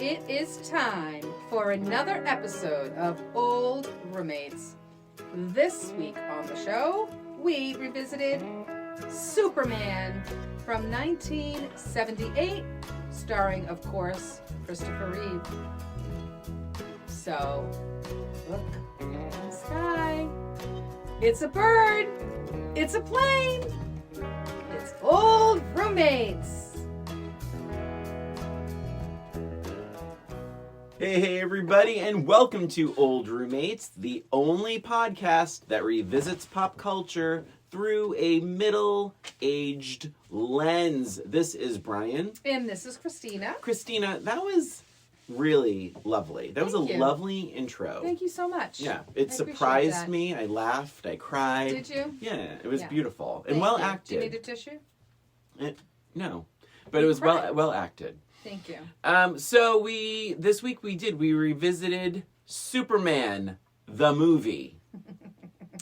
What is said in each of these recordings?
It is time for another episode of Old Roommates. This week on the show, we revisited Superman from 1978, starring, of course, Christopher Reeve. So, look in the sky. It's a bird. It's a plane. It's Old Roommates. Hey everybody, and welcome to Old Roommates, the only podcast that revisits pop culture through a middle-aged lens. This is Brian. And this is Christina. Christina, that was really lovely. That was a lovely intro. Thank you so much. Yeah, it surprised me. I laughed. I cried. Did you? Yeah, it was beautiful and well acted. Do you need a tissue? No, but it was well acted. Thank you. So this week we revisited Superman, the movie.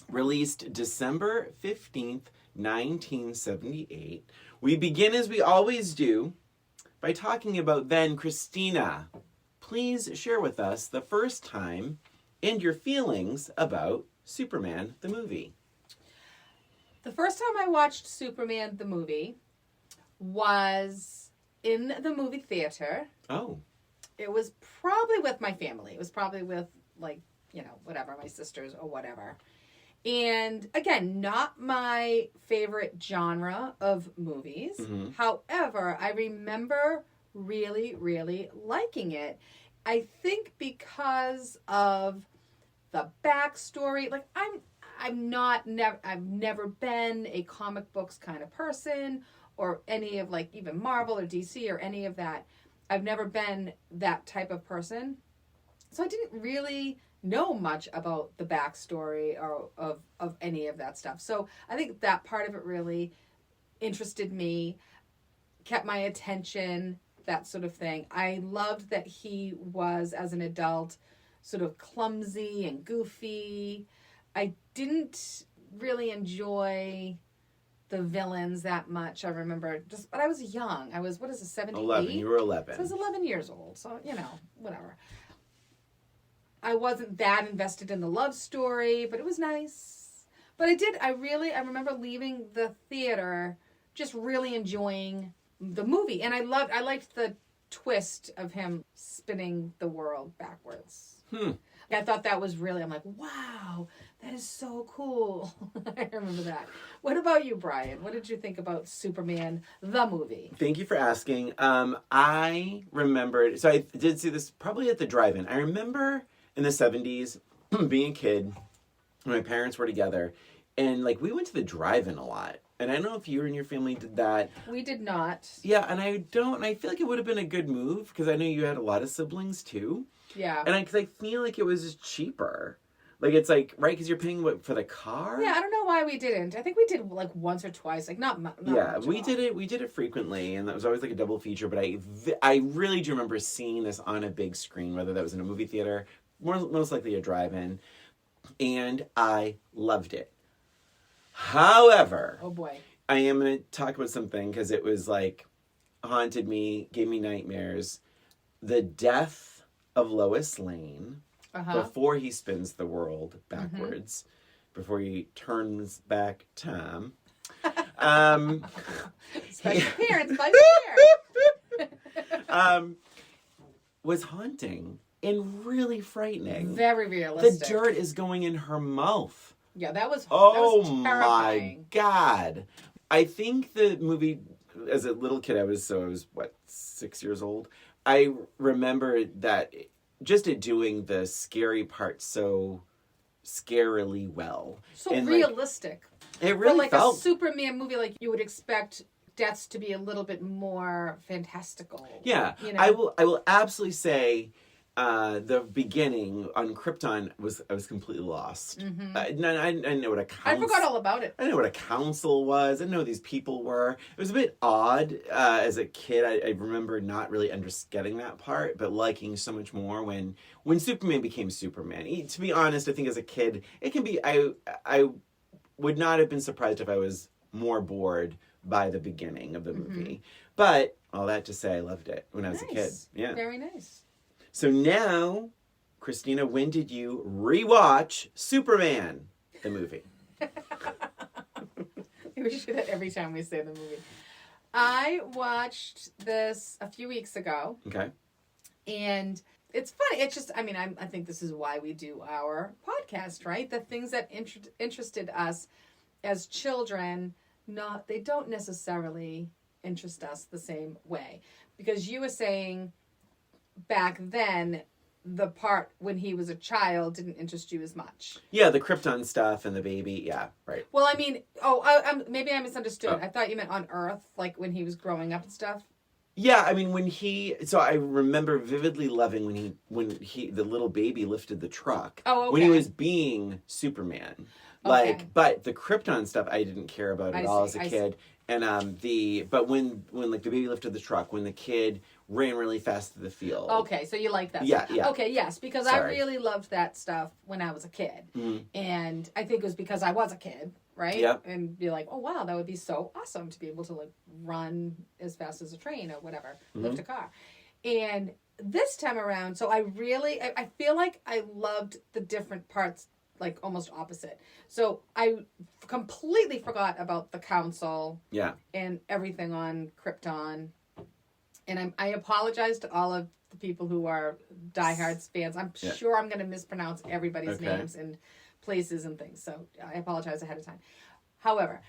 Released December 15th, 1978. We begin as we always do by talking about then. Christina, please share with us the first time and your feelings about Superman, the movie. The first time I watched Superman, the movie, was in the movie theater. Oh. It was probably with my family. It was probably with, whatever, my sisters or whatever. And, again, not my favorite genre of movies. Mm-hmm. However, I remember really, really liking it. I think because of the backstory. Like, I've never been a comic books kind of person, or any of, even Marvel or DC or any of that. I've never been that type of person. So I didn't really know much about the backstory or of any of that stuff. So I think that part of it really interested me, kept my attention, that sort of thing. I loved that he was, as an adult, sort of clumsy and goofy. I didn't really enjoy the villains that much. I remember but I was young. I was, 78? 11. You were 11. So I was 11 years old. So, whatever. I wasn't that invested in the love story, but it was nice. But I remember leaving the theater just really enjoying the movie. And I liked the twist of him spinning the world backwards. I thought that was really, I'm like, wow, that is so cool. I remember that. What about you, Brian? What did you think about Superman, the movie? Thank you for asking. I remembered, so I did see this probably at the drive-in. I remember in the 70s being a kid, when my parents were together, and we went to the drive-in a lot. And I don't know if you and your family did that. We did not. Yeah, and I feel like it would have been a good move, because I know you had a lot of siblings too. Yeah. And because I feel like it was just cheaper. It's right, because you're paying for the car? Yeah, I don't know why we didn't. I think we did once or twice, not yeah, much we did it frequently, and that was always a double feature, but I really do remember seeing this on a big screen, whether that was in a movie theater, most likely a drive-in, and I loved it. However, oh boy, I am going to talk about something, because it was haunted me, gave me nightmares. The death of Lois Lane, before he spins the world backwards, before he turns back time. Special appearance by Pierre. Was haunting and really frightening. Very realistic. The dirt is going in her mouth. Yeah, that was terrifying. My God. I think the movie, as a little kid, I was 6 years old. I remember that just it doing the scary part so scarily well. So and realistic. It really felt a Superman movie, you would expect deaths to be a little bit more fantastical. Yeah. I will absolutely say the beginning on Krypton I was completely lost. Mm-hmm. I know what a council... I forgot all about it. I didn't know what a council was. I didn't know who these people were. It was a bit odd as a kid. I remember not really getting that part, but liking so much more when Superman became Superman. To be honest, I think as a kid, it can be... I would not have been surprised if I was more bored by the beginning of the movie. Mm-hmm. But all that to say, I loved it when I was a kid. Yeah. Very nice. So now, Christina, when did you rewatch Superman, the movie? We should do that every time we say the movie. I watched this a few weeks ago. Okay. And it's funny. It's just, I mean, I think this is why we do our podcast, right? The things that interested us as children, they don't necessarily interest us the same way. Because you were saying back then, the part when he was a child didn't interest you as much. Yeah, the Krypton stuff and the baby. Yeah, right. Well, I mean, maybe I misunderstood. I thought you meant on Earth, like when he was growing up and stuff. Yeah, I mean so I remember vividly loving when the little baby lifted the truck. Oh, okay. When he was being Superman. Like, okay. But the Krypton stuff I didn't care about at all as a kid. And but when like the baby lifted the truck, when the kid ran really fast to the field. Okay, so you like that. Yeah, stuff. yeah. Okay, yes, because I really loved that stuff when I was a kid. Mm-hmm. And I think it was because I was a kid, right? Yep. And be like, oh wow, that would be so awesome to be able to like run as fast as a train or whatever, lift a car. And this time around, so I feel like I loved the different parts, like almost opposite. So I completely forgot about the council. Yeah. And everything on Krypton. And I apologize to all of the people who are diehard fans. I'm sure I'm going to mispronounce everybody's names and places and things. So I apologize ahead of time. However,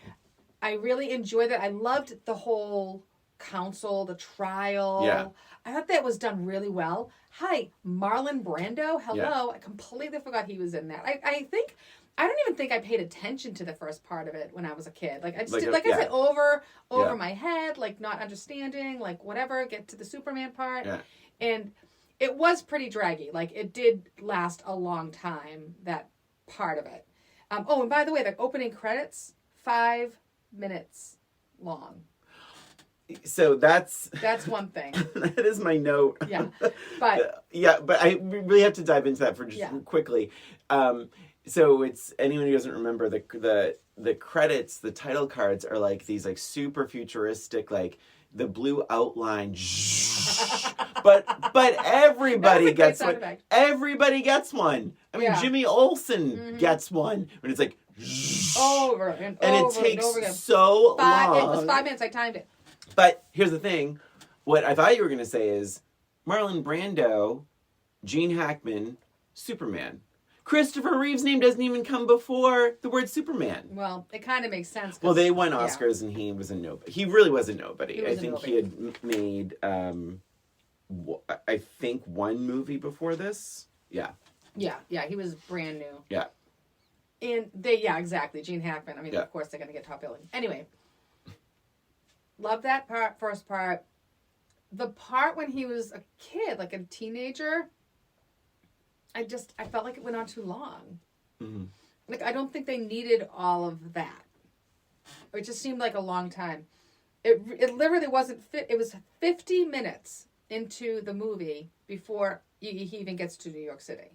I really enjoyed it. I loved the whole council, the trial. Yeah. I thought that was done really well. Hi, Marlon Brando. Hello. Yeah. I completely forgot he was in that. I don't even think I paid attention to the first part of it when I was a kid. Like I just did, I said, over my head, like not understanding, like whatever, get to the Superman part. Yeah. And it was pretty draggy. Like it did last a long time, that part of it. And by the way, the opening credits, 5 minutes long. So that's one thing. That is my note. Yeah. But but I really have to dive into that for just quickly. So it's anyone who doesn't remember the credits, the title cards are like these like super futuristic, like the blue outline. but everybody gets one. Effect. Everybody gets one. I mean, Jimmy Olsen gets one when it's like over and over it takes and over again. so long. It was 5 minutes. I timed it. But here's the thing. What I thought you were going to say is Marlon Brando, Gene Hackman, Superman. Christopher Reeve's name doesn't even come before the word Superman. Well, it kind of makes sense. Well, they won Oscars and he was a nobody. He really was a nobody. I think he had made, I think, one movie before this. Yeah. Yeah, he was brand new. Yeah. And exactly. Gene Hackman. I mean, of course they're going to get top billing. Anyway. Love that first part. The part when he was a kid, like a teenager, I felt like it went on too long. Mm-hmm. Like, I don't think they needed all of that. It just seemed like a long time. It literally wasn't fit. It was 50 minutes into the movie before he even gets to New York City.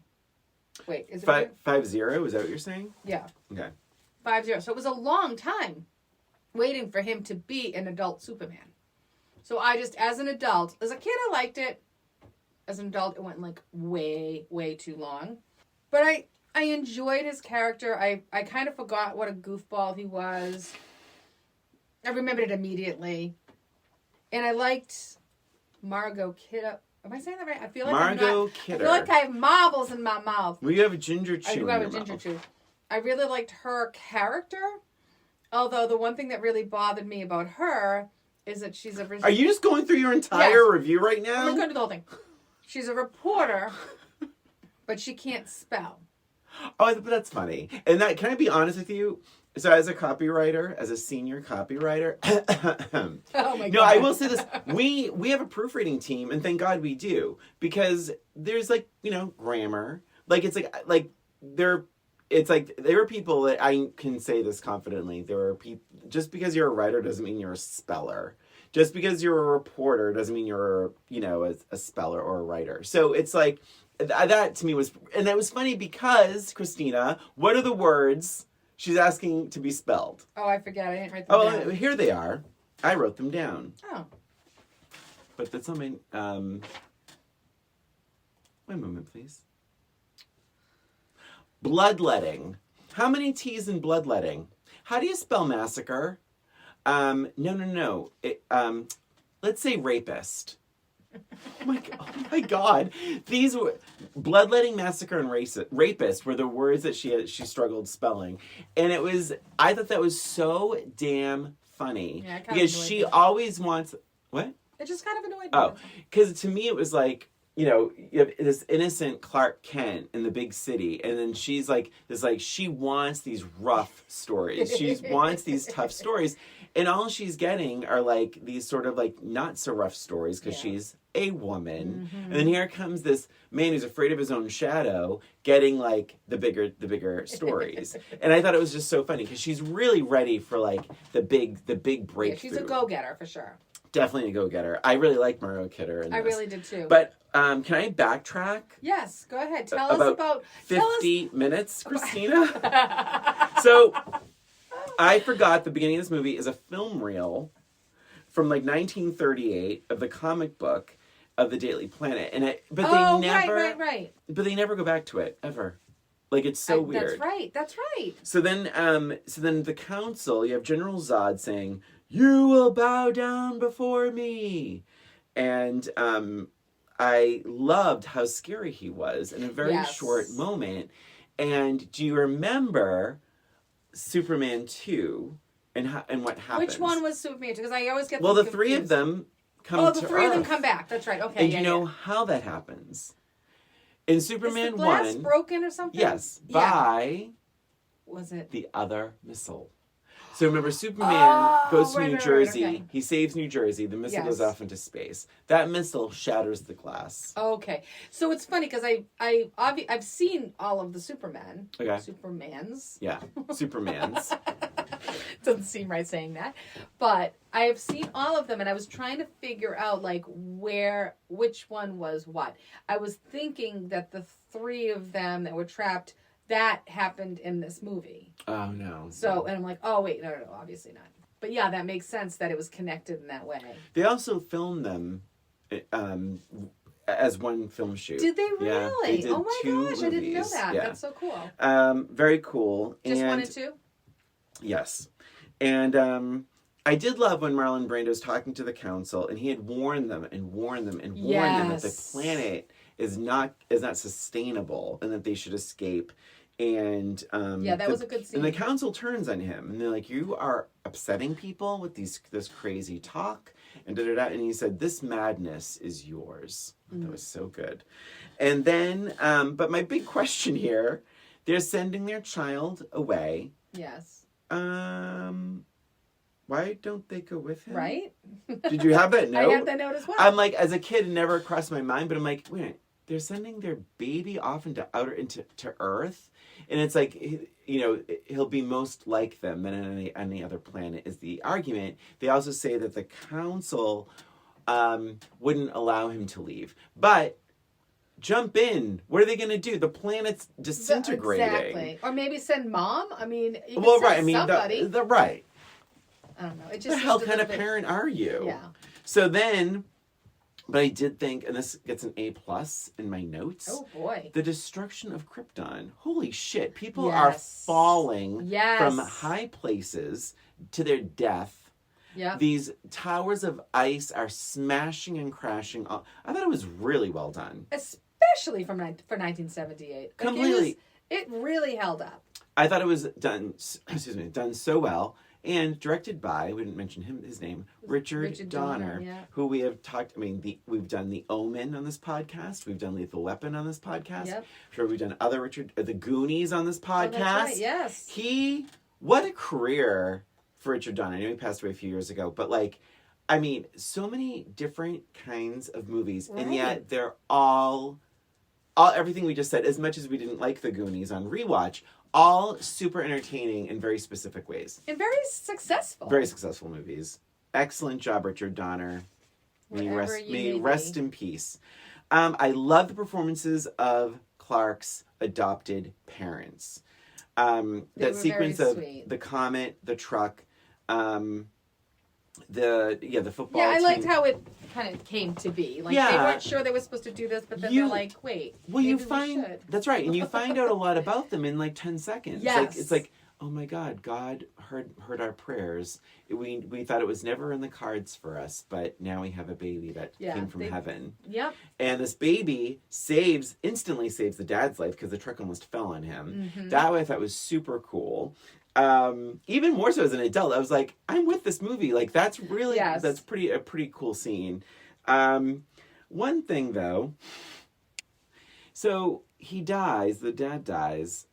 Wait, is it 5-0? Is that what you're saying? Yeah. Okay. 5-0. So it was a long time waiting for him to be an adult Superman. So as an adult, as a kid I liked it. As an adult, it went like way, way too long. But I enjoyed his character. I kind of forgot what a goofball he was. I remembered it immediately. And I liked Margot Kidder. Am I saying that right? I feel like Kidder. I feel like I have marbles in my mouth. Well, you have a ginger chew. I do have a ginger chew. I really liked her character. Although the one thing that really bothered me about her is that she's a... Are you just going through your entire review right now? I'm just going to do the whole thing. She's a reporter, but she can't spell. Oh, but that's funny. And can I be honest with you? So as a copywriter, as a senior copywriter... oh my God. No, I will say this. We have a proofreading team, and thank God we do. Because there's grammar. There are people that I can say this confidently. There are people, just because you're a writer doesn't mean you're a speller. Just because you're a reporter doesn't mean you're, a speller or a writer. So it's like, that to me was, and that was funny because, Christina, what are the words she's asking to be spelled? Oh, I forget. I didn't write them down. Oh, here they are. I wrote them down. Oh. But that's something, One moment, please. Bloodletting. How many T's in bloodletting? How do you spell massacre? No. Let's say rapist. Oh my God. These were bloodletting, massacre, and rapist were the words that she struggled spelling. And I thought that was so damn funny. Yeah, because she always wants, what? It just kind of annoyed me. Oh, because to me it was like, you have this innocent Clark Kent in the big city, and then she's like, she wants these rough stories. She wants these tough stories. And all she's getting are like these sort of like not so rough stories because she's a woman. Mm-hmm. And then here comes this man who's afraid of his own shadow getting like the bigger stories. And I thought it was just so funny because she's really ready for like the big breakthrough. Yeah, she's a go-getter for sure. Definitely a go-getter. I really like Mario Kidder in this. I really did too. But can I backtrack? Yes, go ahead. Tell us about 50 minutes, Christina. So I forgot the beginning of this movie is a film reel from like 1938 of the comic book of the Daily Planet, but they never go back to it ever. Like it's so weird. That's right. So then the council, you have General Zod saying, "You will bow down before me," and I loved how scary he was in a very short moment. And do you remember Superman 2 and what happens? Which one was Superman 2? Because I always get the confused. three of them come to Earth. Oh, the three of them come back. That's right. Okay. And you know how that happens? In Superman 1... Is the glass broken or something? Yes. By... Was it? The other missile. So remember, Superman goes to New Jersey. Okay. He saves New Jersey. The missile goes off into space. That missile shatters the glass. Okay. So it's funny because I've seen all of the Supermen. Okay. Supermans. Yeah. Supermans. Doesn't seem right saying that. But I have seen all of them, and I was trying to figure out, like, which one was what. I was thinking that the three of them that were trapped, that happened in this movie. Oh, no. So, and I'm like, oh, wait, no, obviously not. But yeah, that makes sense that it was connected in that way. They also filmed them as one film shoot. Did they really? Yeah, they did oh my gosh, movies. I didn't know that. Yeah. That's so cool. Very cool. Just 1 and 2? Yes. And I did love when Marlon Brando's talking to the council, and he had warned them and warned them and warned them that the planet is not sustainable and that they should escape. And that was a good scene. And the council turns on him, and they're like, "You are upsetting people with this crazy talk," and And he said, "This madness is yours." That was so good. And then, but my big question here: they're sending their child away. Yes. Why don't they go with him? Right? Did you have that note? I had that note as well. I'm like, as a kid, it never crossed my mind, but I'm like, wait, they're sending their baby off into Earth, and it's like, he'll be most like them than any other planet is the argument. They also say that the council wouldn't allow him to leave, but jump in. What are they going to do? The planet's disintegrating. Exactly. Or maybe send mom. I mean, you can right. I mean, somebody. the right. I don't know. It just the hell kind of parent are you? Yeah. So then, but I did think, and this gets an A+ in my notes. Oh boy. The destruction of Krypton. Holy shit. People are falling from high places to their death. Yeah. These towers of ice are smashing and crashing. I thought it was really well done. Especially for 1978. Completely. It really held up. I thought it was done so well. And directed by, we didn't mention his name, Richard Donner, who we have talked, we've done The Omen on this podcast. We've done Lethal Weapon on this podcast. Yep. Sure, we've done other The Goonies on this podcast. Oh, that's right, yes. What a career for Richard Donner. I know he passed away a few years ago, but so many different kinds of movies. Right. And yet they're all everything we just said, as much as we didn't like The Goonies on rewatch, all super entertaining in very specific ways. And very successful. Very successful movies. Excellent job, Richard Donner. May you rest in peace. I love the performances of Clark's adopted parents. That sequence of the comet, the truck. the football Yeah, I liked team. how it kind of came to be. Like, Yeah. they weren't sure they were supposed to do this, but then they're like, wait, Well, maybe you we find should. that's right, and you find out a lot about them in like 10 seconds. Yes. It's like, oh my God, God heard our prayers. We thought it was never in the cards for us, but now we have a baby that came from heaven. Yep. And this baby instantly saves the dad's life because the truck almost fell on him. Mm-hmm. That I thought was super cool. Even more so as an adult, I was like, I'm with this movie. Like, that's really, that's a pretty cool scene. One thing though, so he dies, the dad dies.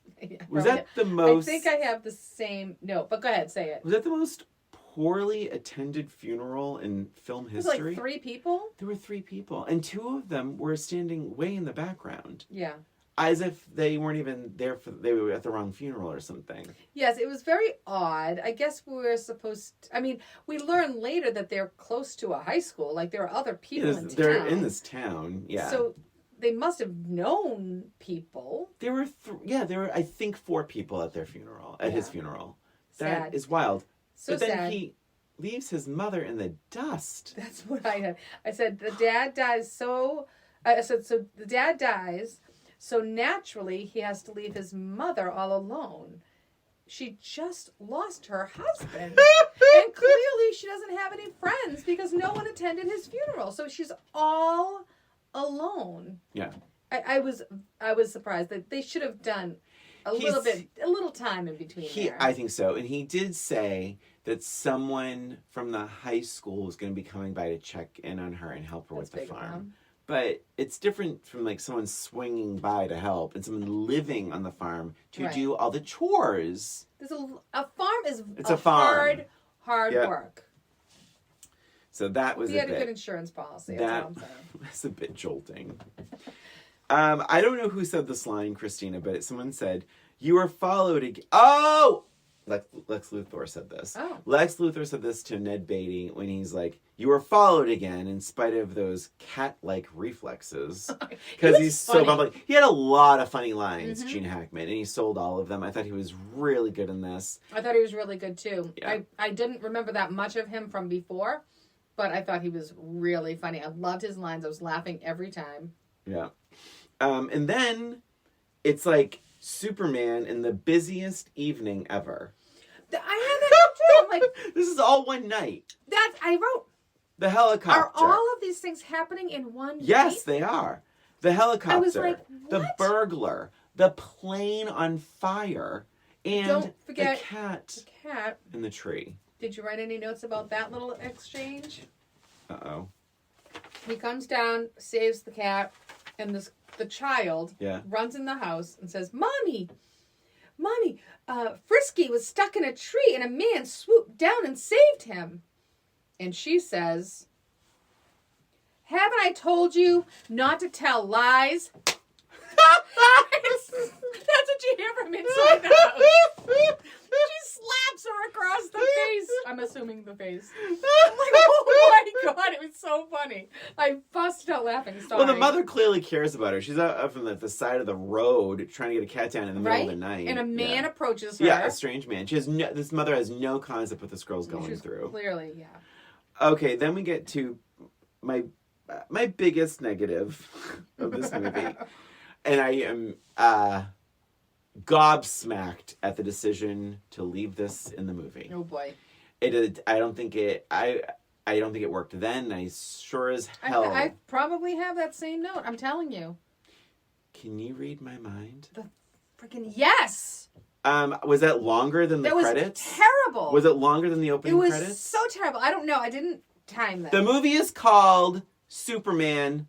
Was that the most... I think I have the same... No, but go ahead, say it. Was that the most poorly attended funeral in film history? It was like 3 people? There were 3 people. And 2 of them were standing way in the background. Yeah. As if they weren't even there they were at the wrong funeral or something. Yes, it was very odd. I guess we were supposed to, I mean, we learned later that they're close to a high school. Like, there are other people in town. They're in this town, yeah. So they must have known people. There were, there were, I think, 4 people at their funeral, at his funeral. That Sad. is wild. So but then sad. he leaves his mother in the dust. That's what I had. I said, the dad dies so the dad dies, so naturally he has to leave his mother all alone. She just lost her husband. And clearly she doesn't have any friends because no one attended his funeral. So she's all alone. Yeah. I was surprised that they should have done a little time in between there. I think so. And he did say that someone from the high school was going to be coming by to check in on her and help her with the farm. But it's different from like someone swinging by to help and someone living on the farm to do all the chores. There's a farm is a farm. hard work. So that was he had a good insurance policy. That's all I'm saying. That's a bit jolting. I don't know who said this line, Christina, but someone said, "You were followed again." Oh! Lex Luthor said this. Oh. Lex Luthor said this to Ned Beatty when he's like, "You were followed again in spite of those cat-like reflexes." Because he's so bubbly. He had a lot of funny lines, Gene Hackman, and he sold all of them. I thought he was really good in this. I thought he was really good, too. Yeah. I didn't remember that much of him from before, but I thought he was really funny. I loved his lines. I was laughing every time. Yeah. And then it's like Superman in the busiest evening ever. I had that too. I'm like, this is all one night. I wrote. The helicopter. Are all of these things happening in one night? Yes, they are. The helicopter. I was like, what? The burglar. The plane on fire. And Don't forget the cat. The cat. In the tree. Did you write any notes about that little exchange? Uh-oh. He comes down, saves the cat, and the child runs in the house and says, Mommy, Frisky was stuck in a tree and a man swooped down and saved him. And she says, haven't I told you not to tell lies? That's what you hear from inside the house. She slaps her across the face. I'm assuming the face. I'm like, oh my God, it was so funny. I busted out laughing. Sorry. Well, the mother clearly cares about her. She's up from the side of the road trying to get a cat down in the middle of the night. And a man approaches her. Yeah, a strange man. This mother has no concept what this girl's going through. Clearly, yeah. Okay, then we get to my biggest negative of this movie. And I am gobsmacked at the decision to leave this in the movie. Oh boy! I don't think it worked then. I sure as hell. I probably have that same note. I'm telling you. Can you read my mind? The freaking yes. Was that longer than the credits? That was terrible. Was it longer than the opening credits? It was so terrible. I don't know. I didn't time that. The movie is called Superman,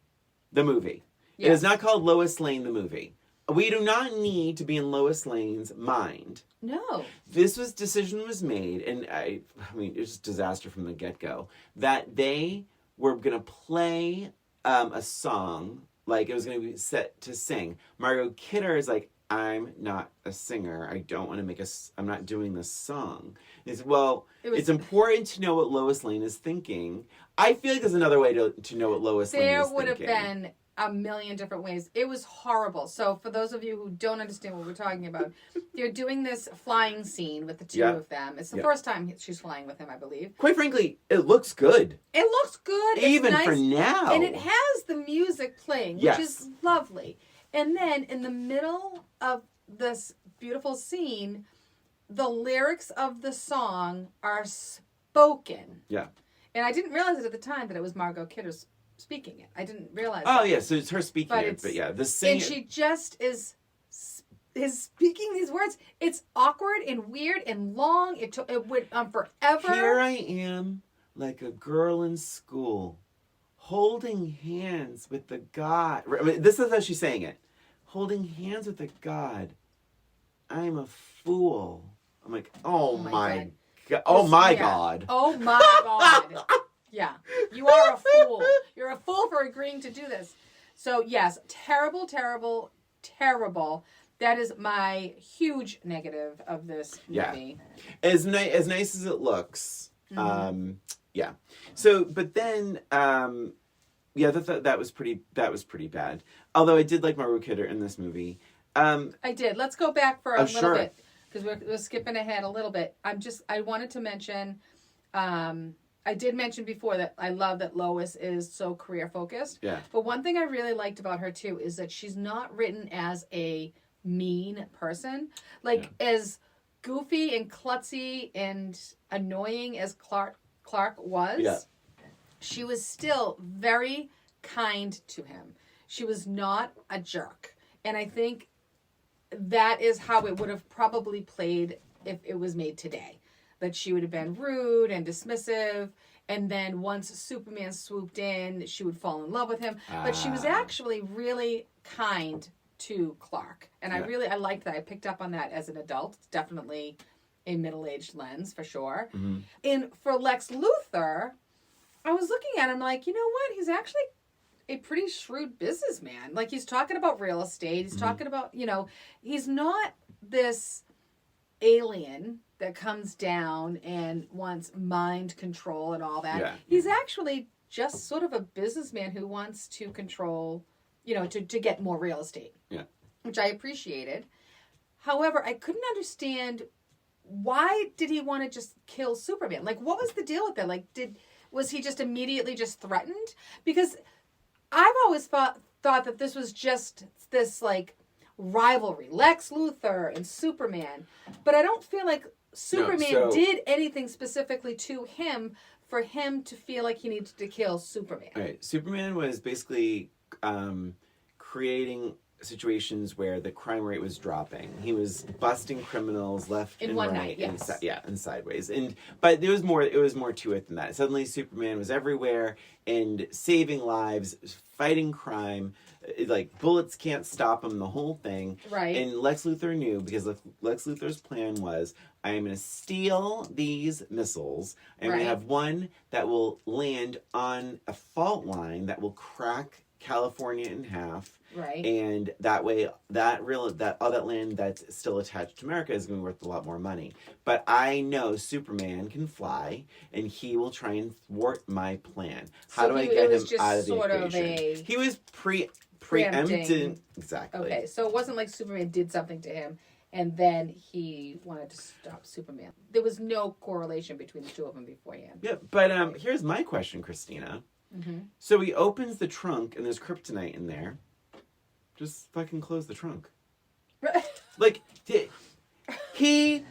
the movie. Yes. It is not called Lois Lane, the movie. We do not need to be in Lois Lane's mind. No. This decision was made, and I mean, it was just disaster from the get-go, that they were going to play a song, like it was going to be set to sing. Margot Kidder is like, I'm not a singer. I don't want to I'm not doing this song. It's important to know what Lois Lane is thinking. I feel like there's another way to know what Lois Lane is thinking. There would have been a million different ways. It was horrible. So for those of you who don't understand what we're talking about, they're doing this flying scene with the two of them. It's the first time she's flying with him, I believe. Quite frankly, it looks good. It looks good. Even it's nice, for now. And it has the music playing, which is lovely. And then in the middle of this beautiful scene, the lyrics of the song are spoken. Yeah. And I didn't realize it at the time that it was Margot Kidder speaking it. I didn't realize Oh, that. yeah, so it's her speaking it. But yeah, the singer... And she just is speaking these words. It's awkward and weird and long. It went on forever. Here I am, like a girl in school, holding hands with the God. I mean, this is how she's saying it. Holding hands with the God. I'm a fool. I'm like, oh my God. Oh my God. Oh my God. Yeah. You are a fool. You're a fool for agreeing to do this. So yes, terrible, terrible, terrible. That is my huge negative of this movie. Yeah. As nice as it looks. Yeah. So, but then, that was pretty bad. Although I did like Margot Kidder in this movie. I did. Let's go back for a little sure. bit because we're skipping ahead a little bit. I wanted to mention, I did mention before that I love that Lois is so career focused. Yeah. But one thing I really liked about her too is that she's not written as a mean person. Like as goofy and klutzy and annoying as Clark was, she was still very kind to him. She was not a jerk. And I think that is how it would have probably played if it was made today. That she would have been rude and dismissive. And then once Superman swooped in, she would fall in love with him. But she was actually really kind to Clark. And I liked that. I picked up on that as an adult. It's definitely a middle-aged lens for sure. Mm-hmm. And for Lex Luthor, I was looking at him like, you know what? He's actually a pretty shrewd businessman. Like he's talking about real estate. He's talking about, he's not this alien that comes down and wants mind control and all that. Yeah. He's actually just sort of a businessman who wants to control, to get more real estate. Yeah. Which I appreciated. However, I couldn't understand why did he want to just kill Superman? Like, what was the deal with that? Like, was he just immediately just threatened? Because I've always thought that this was just this, like, rivalry. Lex Luthor and Superman. But I don't feel like Superman did anything specifically to him for him to feel like he needed to kill Superman. Right. Superman was basically creating situations where the crime rate was dropping. He was busting criminals left and one right, night, yes. and sideways. But there was more. It was more to it than that. Suddenly, Superman was everywhere and saving lives, fighting crime. Like bullets can't stop him. The whole thing. Right. And Lex Luthor knew because Lex Luthor's plan was, I am going to steal these missiles. I'm going to have one that will land on a fault line that will crack California in half. Right. And that way, all that land that's still attached to America is going to be worth a lot more money. But I know Superman can fly, and he will try and thwart my plan. How do I get him out of the equation? He was preempting. Exactly. Okay, so it wasn't like Superman did something to him, and then he wanted to stop Superman. There was no correlation between the two of them beforehand. Yeah, but here's my question, Christina. Mm-hmm. So he opens the trunk, and there's kryptonite in there. Just fucking close the trunk. Like, he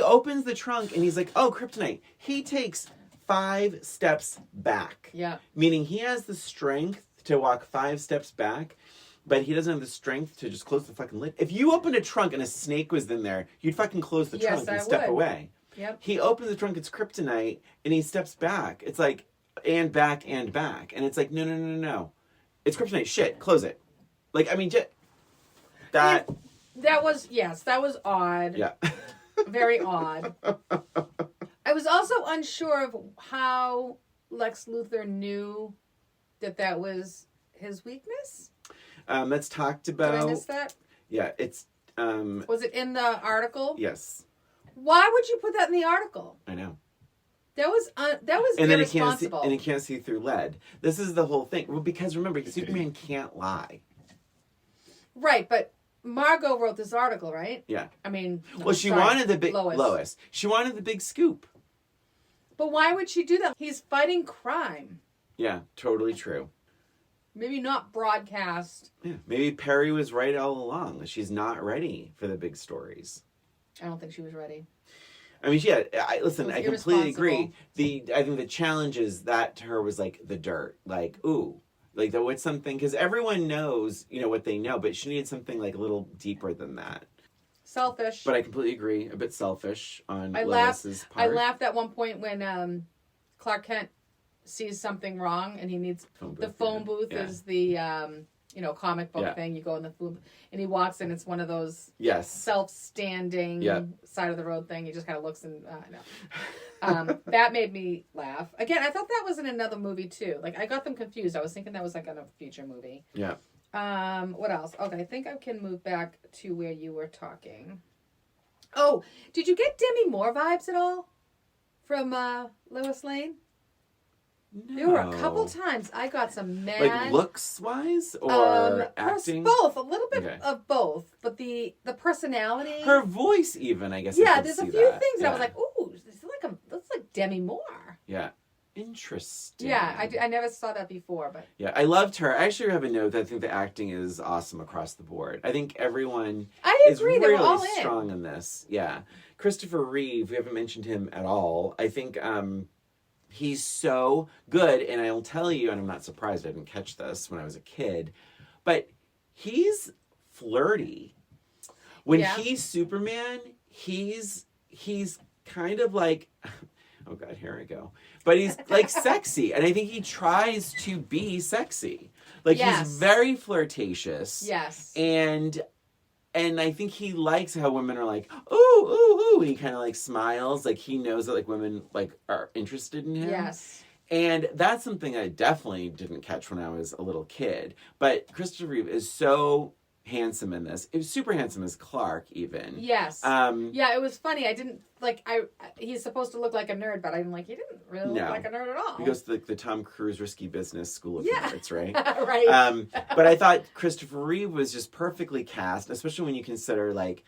opens the trunk and he's like, oh, kryptonite. He takes 5 steps back. Yeah. Meaning he has the strength to walk 5 steps back, but he doesn't have the strength to just close the fucking lid. If you opened a trunk and a snake was in there, you'd fucking close the trunk and step away. Yep. He opens the trunk, it's kryptonite, and he steps back. It's like, and back, and back. And it's like, no. It's kryptonite. Shit, close it. Like, I mean, that was odd. Yeah. Very odd. I was also unsure of how Lex Luthor knew that was his weakness. That's talked about. Did I miss that? Yeah, it's... Was it in the article? Yes. Why would you put that in the article? I know. That was and then irresponsible. he can't see through lead. This is the whole thing. Well, because remember, Superman can't lie. Right, but Margot wrote this article, right? Yeah. I mean, no, well, she wanted the big Lois. She wanted the big scoop. But why would she do that? He's fighting crime. Yeah, totally true. Maybe not broadcast. Yeah, maybe Perry was right all along. She's not ready for the big stories. I don't think she was ready. I mean, I completely agree. I think the challenge is that to her was like the dirt. Like, ooh, like what's something, because everyone knows, what they know, but she needed something like a little deeper than that. Selfish. But I completely agree. A bit selfish on Lois's part. I laughed at one point when Clark Kent sees something wrong and he needs the phone booth is the comic book thing. You go in the booth and he walks in. It's one of those self-standing side of the road thing. He just kind of looks and that made me laugh. Again, I thought that was in another movie too. Like I got them confused. I was thinking that was like in a future movie. Yeah. What else? Okay, I think I can move back to where you were talking. Oh, did you get Demi Moore vibes at all from Lois Lane? No. There were a couple times I got some mad... Like looks-wise or acting? Both. A little bit of both. But the personality... Her voice even, I guess. Yeah, there's a few things that I was like, ooh, that's like Demi Moore. Yeah. Interesting. Yeah, I never saw that before, but... Yeah, I loved her. I actually have a note that I think the acting is awesome across the board. I think everyone is really strong in this. Yeah. Christopher Reeve, we haven't mentioned him at all. I think... he's so good, and I'll tell you, and I'm not surprised I didn't catch this when I was a kid, but he's flirty. When he's Superman, he's kind of like, oh God, here I go. But he's like sexy, and I think he tries to be sexy. Like he's very flirtatious. Yes. And I think he likes how women are like, ooh, ooh, ooh. And he kind of like smiles. Like he knows that like women like are interested in him. Yes. And that's something I definitely didn't catch when I was a little kid. But Christopher Reeve is so handsome in this. It was super handsome as Clark even. Yes. Yeah, it was funny. I didn't he's supposed to look like a nerd, but I'm like, he didn't really look like a nerd at all. He goes to the Tom Cruise Risky Business School of Nerds, right? Right. But I thought Christopher Reeve was just perfectly cast, especially when you consider like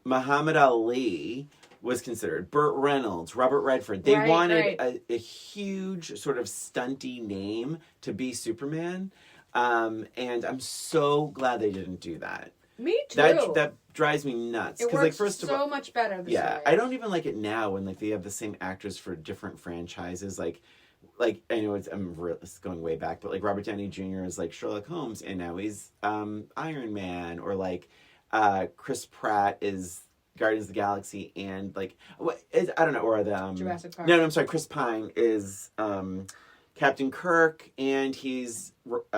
Muhammad Ali was considered, Burt Reynolds, Robert Redford. They wanted a huge sort of stunty name to be Superman. And I'm so glad they didn't do that. Me too. That drives me nuts. It works like, so much better this way. I don't even like it now when like they have the same actors for different franchises. Like I know it's going way back, but like Robert Downey Jr. is like Sherlock Holmes, and now he's Iron Man, or like Chris Pratt is Guardians of the Galaxy, and like I don't know, or the Jurassic Park. No, I'm sorry. Chris Pine is Captain Kirk, and he's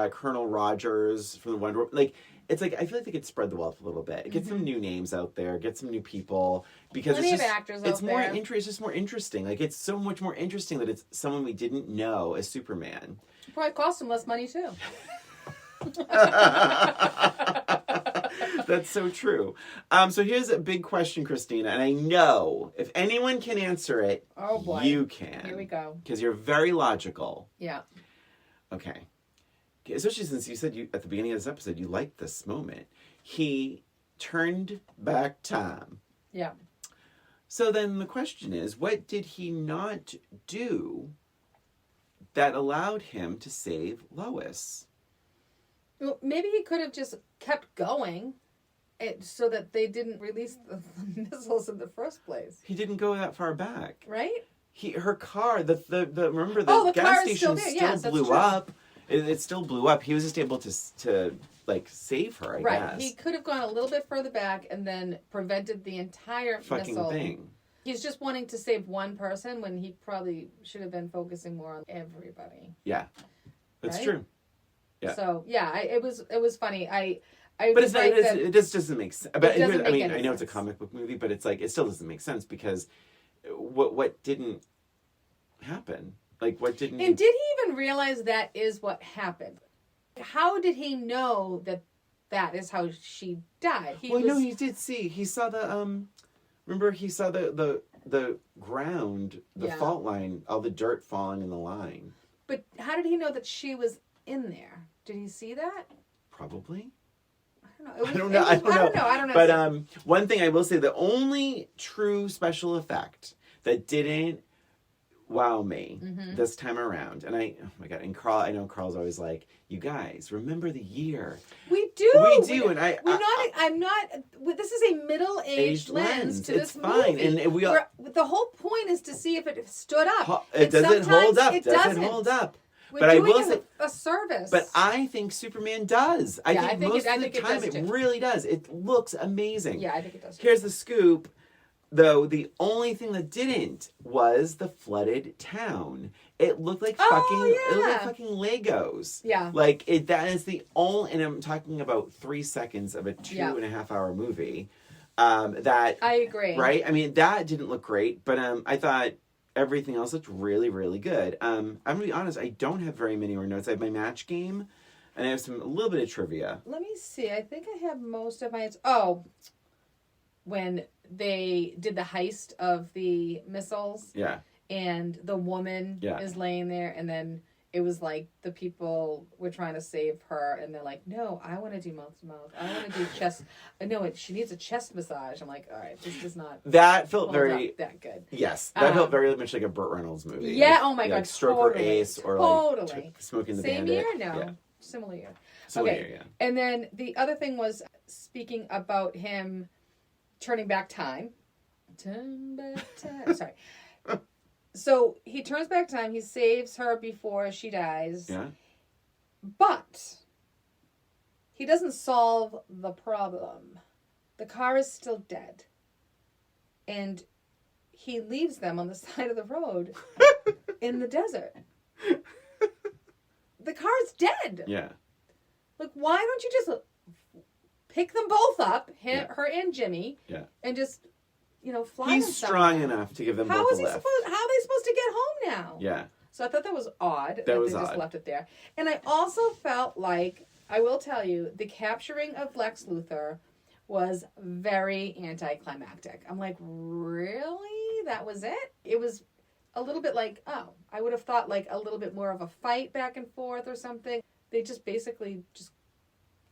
Colonel Rogers from the Wonder Woman. Like, it's like, I feel like they could spread the wealth a little bit. Get some new names out there. Get some new people. Because Plenty of actors it's out more there. It's just more interesting. Like, it's so much more interesting that it's someone we didn't know as Superman. It probably cost him less money, too. That's so true. So here's a big question, Christina, and I know if anyone can answer it, oh boy, you can. Here we go. Because you're very logical. Yeah. Okay. Especially since you said at the beginning of this episode you liked this moment. He turned back time. Yeah. So then the question is, what did he not do that allowed him to save Lois? Well, maybe he could have just kept going so that they didn't release the missiles in the first place. He didn't go that far back. Right? Her car, remember the gas station still blew up. It still blew up. He was just able to like save her, I guess. Right. He could have gone a little bit further back and then prevented the entire fucking missile thing. He's just wanting to save one person when he probably should have been focusing more on everybody. Yeah. That's true. Yeah. So yeah, it was funny. But it's like it just doesn't make sense. But I know it's a sense. comic book movie, but it's like it still doesn't make sense because what didn't happen? Like what didn't? And did he even realize that is what happened? How did he know that is how she died? No, he did see. He saw the Remember, he saw the the ground, the fault line, all the dirt falling in the line. But how did he know that she was in there? Did he see that? Probably. I don't know. I don't know. But one thing I will say, the only true special effect that didn't wow me this time around, and oh my god, and Carl, I know Carl's always like, you guys remember the year. We do, and I'm not. This is a middle-aged lens to this movie. It's fine, and the whole point is to see if it stood up. It doesn't hold up. It doesn't hold up. But I will say a service. But I think Superman does. I think most of the time it really does. It looks amazing. Yeah, I think it does. Here's the scoop. Though the only thing that didn't was the flooded town. It looked like fucking Legos. Yeah. Like that is the only, and I'm talking about 3 seconds of a 2.5 hour movie. That I agree. Right? I mean, that didn't look great, but I thought everything else looked really, really good. I'm gonna be honest, I don't have very many more notes. I have my match game, and I have a little bit of trivia. Let me see. I think I have most of my. When they did the heist of the missiles. Yeah. And the woman is laying there, and then it was like the people were trying to save her, and they're like, no, I want to do mouth to mouth. I want to do chest. No, she needs a chest massage. I'm like, all right, this does not. That felt very that good. Yes, that felt very much like a Burt Reynolds movie. Yeah. Oh my god. Stroker Ace or like Smoking the Same Bandit. year? No. Yeah. Similar year. Similar year. Yeah. And then the other thing was speaking about him turning back time. Turn back time. Sorry. So he turns back time. He saves her before she dies. Yeah. But he doesn't solve the problem. The car is still dead. And he leaves them on the side of the road in the desert. The car's dead. Yeah. Like, why don't you just pick them both up, her and Jimmy, and just, fly He's them strong somewhere? enough to give them How both is a he lift. how are they supposed to get home now? Yeah. So I thought that was odd that was they just odd. left it there. And I also felt like, I will tell you, the capturing of Lex Luthor was very anticlimactic. I'm like, really? That was it? It was a little bit like, I would have thought like a little bit more of a fight back and forth or something. They just basically just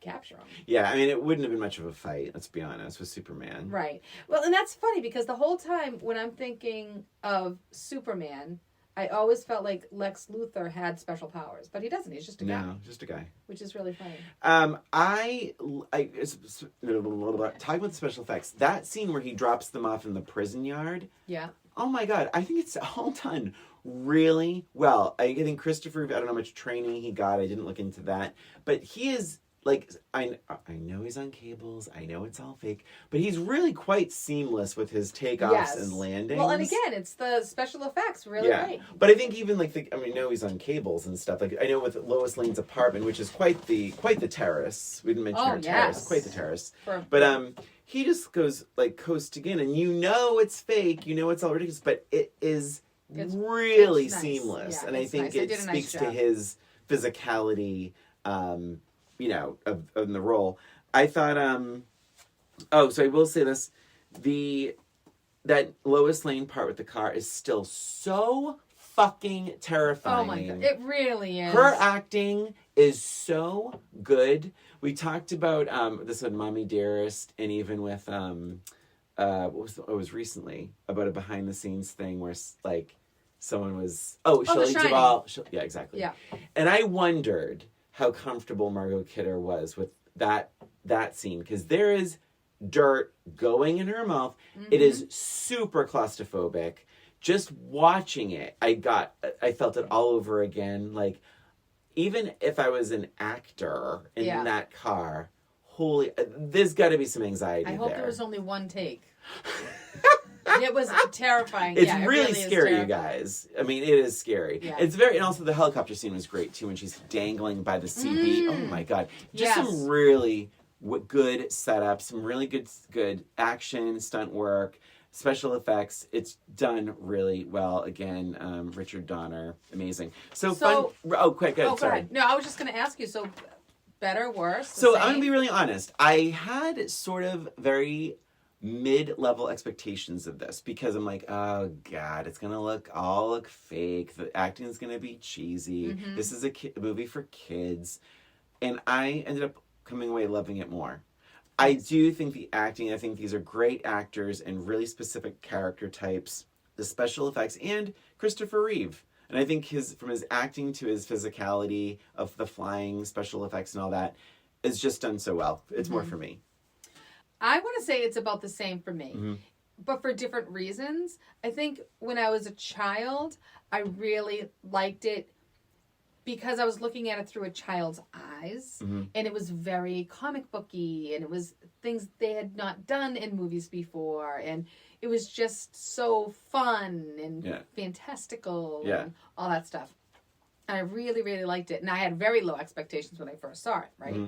capture him. Yeah, I mean, it wouldn't have been much of a fight, let's be honest, with Superman. Right. Well, and that's funny because the whole time when I'm thinking of Superman, I always felt like Lex Luthor had special powers, but he doesn't. He's just a guy. No, just a guy. Which is really funny. Talking about special effects, that scene where he drops them off in the prison yard. Yeah. Oh my god, I think it's all done really well. I think Christopher, I don't know how much training he got. I didn't look into that, but he is like, I know he's on cables. I know it's all fake, but he's really quite seamless with his takeoffs and landings. Well, and again, it's the special effects really great. But I think even like I know he's on cables and stuff. Like I know with Lois Lane's apartment, which is quite the terrace. We didn't mention her terrace. Quite the terrace. But he just goes like coasting in, and it's fake. It's all ridiculous, but it's really nice. seamless, Yeah, and I think it speaks to his physicality. Of the role. I thought, so I will say this, that Lois Lane part with the car is still so fucking terrifying. Oh my god, it really is. Her acting is so good. We talked about this with Mommy Dearest, and even with what was recently about a behind the scenes thing where like someone was Shelley Duvall. Yeah, exactly. Yeah, and I wondered how comfortable Margot Kidder was with that scene, because there is dirt going in her mouth. Mm-hmm. It is super claustrophobic. Just watching it, I felt it all over again. Like, even if I was an actor in that car, there's got to be some anxiety there. I hope there was only one take. It was terrifying. It's really scary, you guys. I mean, it is scary. Yeah. It's and also the helicopter scene was great too when she's dangling by the CB. Oh my god. Just some really good setup, some really good action, stunt work, special effects. It's done really well. Again, Richard Donner, amazing. So fun. Oh, quick, go ahead. No, I was just going to ask you, so better, worse? So I'm going to be really honest. I had sort of very mid-level expectations of this because I'm like, oh God, it's gonna look fake. The acting is gonna be cheesy. Mm-hmm. This is a movie for kids, and I ended up coming away loving it more. I do think the acting, I think these are great actors and really specific character types, the special effects, and Christopher Reeve. And I think from his acting to his physicality of the flying special effects and all that is just done so well. It's more for me. I want to say it's about the same for me, Mm-hmm. but for different reasons. I think when I was a child, I really liked it because I was looking at it through a child's eyes, Mm-hmm. and it was very comic booky, and it was things they had not done in movies before, and it was just so fun and fantastical and all that stuff. And I really, really liked it, and I had very low expectations when I first saw it, right? Mm-hmm.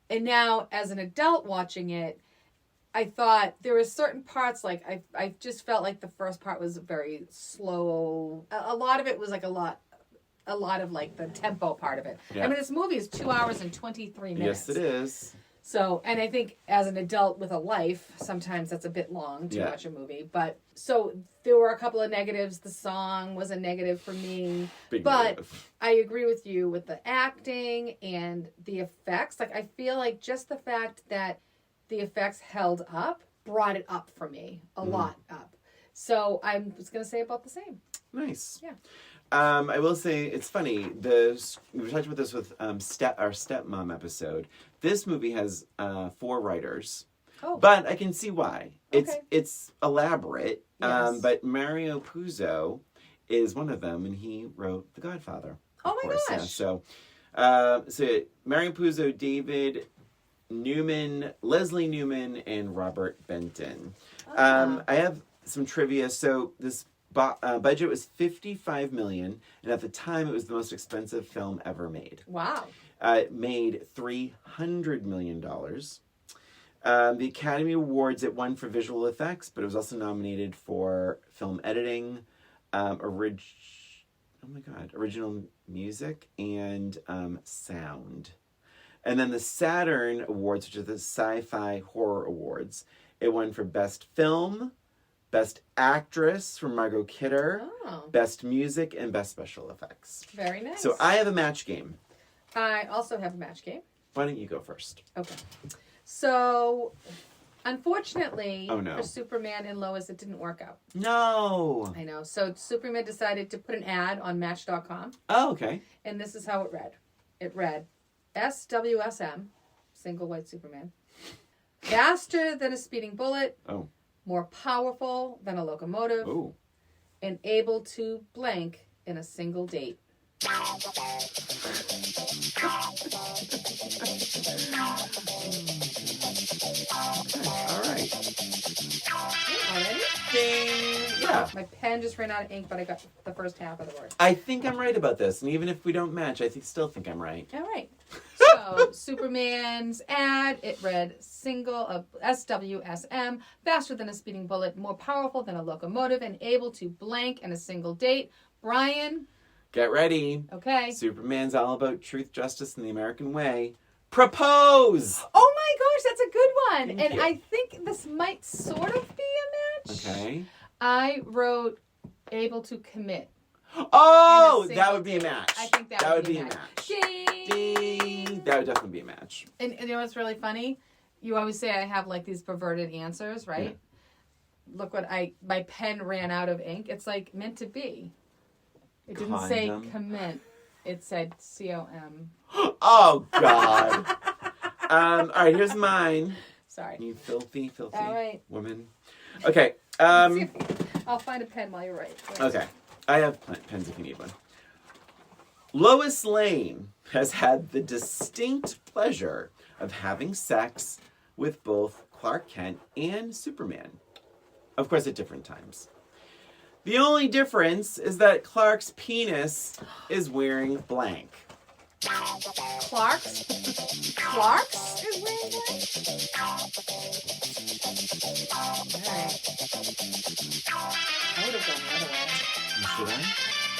And now, as an adult watching it, I thought there were certain parts, like, I just felt like the first part was very slow. A lot of it was like a lot of like the tempo part of it. Yeah. I mean, this movie is 2 hours and 23 minutes. Yes, it is. So, and I think as an adult with a life, sometimes that's a bit long to watch a movie. But, so there were a couple of negatives. The song was a negative for me. Big but negative. I agree with you with the acting and the effects. Like, I feel like just the fact that the effects held up brought it up for me. A lot up. So I was going to say about the same. Nice. Yeah. I will say it's funny. We talked about this with our stepmom episode. This movie has 4 writers, but I can see why. It's elaborate. Yes. But Mario Puzo is one of them, and he wrote The Godfather. Oh my gosh! Yeah. So Mario Puzo, David Newman, Leslie Newman, and Robert Benton. I have some trivia. So this budget was $55 million, and at the time it was the most expensive film ever made. Wow. It made $300 million. The Academy Awards, it won for visual effects, but it was also nominated for film editing, original music, and sound. And then the Saturn Awards, which are the Sci-Fi Horror Awards, it won for Best Film, Best Actress from Margot Kidder, Best Music, and Best Special Effects. Very nice. So I have a match game. I also have a match game. Why don't you go first? Okay. So, unfortunately, Oh, no. for Superman and Lois, it didn't work out. No. I know. So, Superman decided to put an ad on Match.com. Oh, okay. And this is how it read. It read, SWSM, single white Superman, faster than a speeding bullet, more powerful than a locomotive, and able to blank in a single date. All right. Already? Ding. Yeah. My pen just ran out of ink, but I got the first half of the word. I think I'm right about this, and even if we don't match, I still think I'm right. All right. So, Superman's ad, it read, single SWSM, faster than a speeding bullet, more powerful than a locomotive, and able to blank in a single date. Brian? Get ready. Okay. Superman's all about truth, justice, and the American way. Propose! Oh my gosh, that's a good one. Thank you. I think this might sort of be a match. Okay. I wrote able to commit. Oh, In a that would be a single match. date. I think that would be a match. Ding! Ding! That would definitely be a match. And you know what's really funny? You always say I have like these perverted answers, right? Yeah. Look what my pen ran out of ink. It's like meant to be. It didn't say commit. It said COM. Oh, God. All right, here's mine. Sorry. You filthy All right. woman. Okay. I'll find a pen while you're right. Okay. I have pens if you need one. Lois Lane has had the distinct pleasure of having sex with both Clark Kent and Superman. Of course, at different times. The only difference is that Clark's penis is wearing blank. Clark's is wearing blank? Alright. I would have gone the other way. Should I?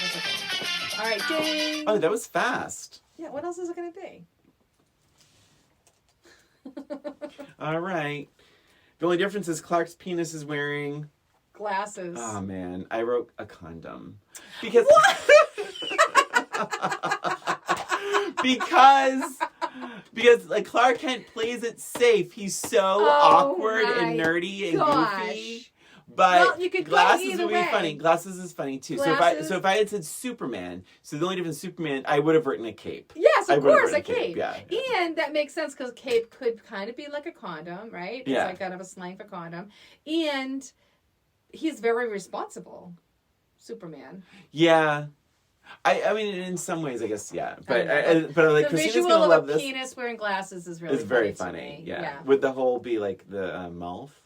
That's okay. Alright, ding! Oh, that was fast. Yeah, what else is it going to be? All right. The only difference is Clark's penis is wearing... Glasses. Oh, man. I wrote a condom. Because... because like Clark Kent plays it safe. He's so awkward and nerdy and goofy. But you could glasses would be funny. Glasses is funny too. Glasses. So if I had said Superman, so the only difference Superman, I would have written a cape. Yes, of course, a cape. Yeah. And that makes sense because cape could kind of be like a condom, right? It's like kind of a slang for condom. And he's very responsible, Superman. Yeah. I mean, in some ways, I guess, yeah. But like, the visual of a penis wearing glasses is really very funny. Yeah. Would the hole be like the mouth?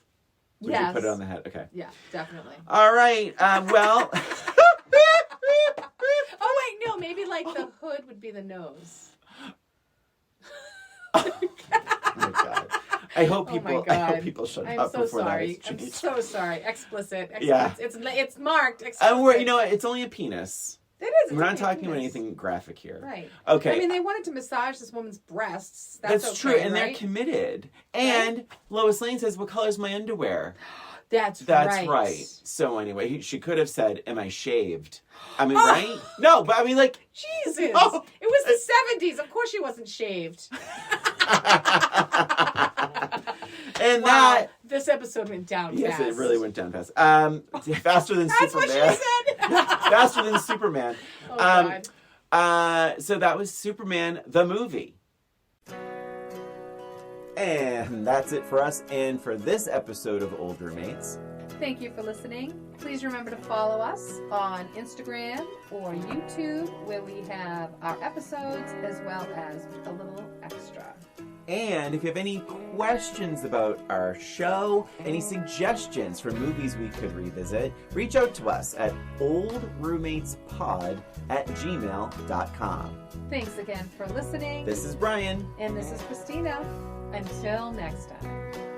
Would you put it on the head? Okay. Yeah, definitely. All right. Well. Oh wait, no. Maybe like the hood would be the nose. Oh my God. I hope people shut up before that is changed. I'm so sorry. Explicit. Yeah. It's marked. Explicit. It's only a penis. It is. We're not talking about anything graphic here. Right. Okay. I mean, they wanted to massage this woman's breasts. That's okay, true, and right? they're committed. And Lois Lane says, "What color's my underwear?" That's right. So anyway, she could have said, "Am I shaved?" I mean, right? No, but I mean, like, Jesus. Oh. It was the 70s. Of course, she wasn't shaved. And this episode went down fast. Yes, it really went down fast. Faster than That's Superman. That's what she said. Faster than Superman. Oh, God. So that was Superman, the movie. And that's it for us and for this episode of Old Roommates. Thank you for listening. Please remember to follow us on Instagram or YouTube, where we have our episodes as well as a little extra. And if you have any questions about our show, any suggestions for movies we could revisit, reach out to us at oldroommatespod@gmail.com. Thanks again for listening. This is Brian. And this is Christina. Until next time.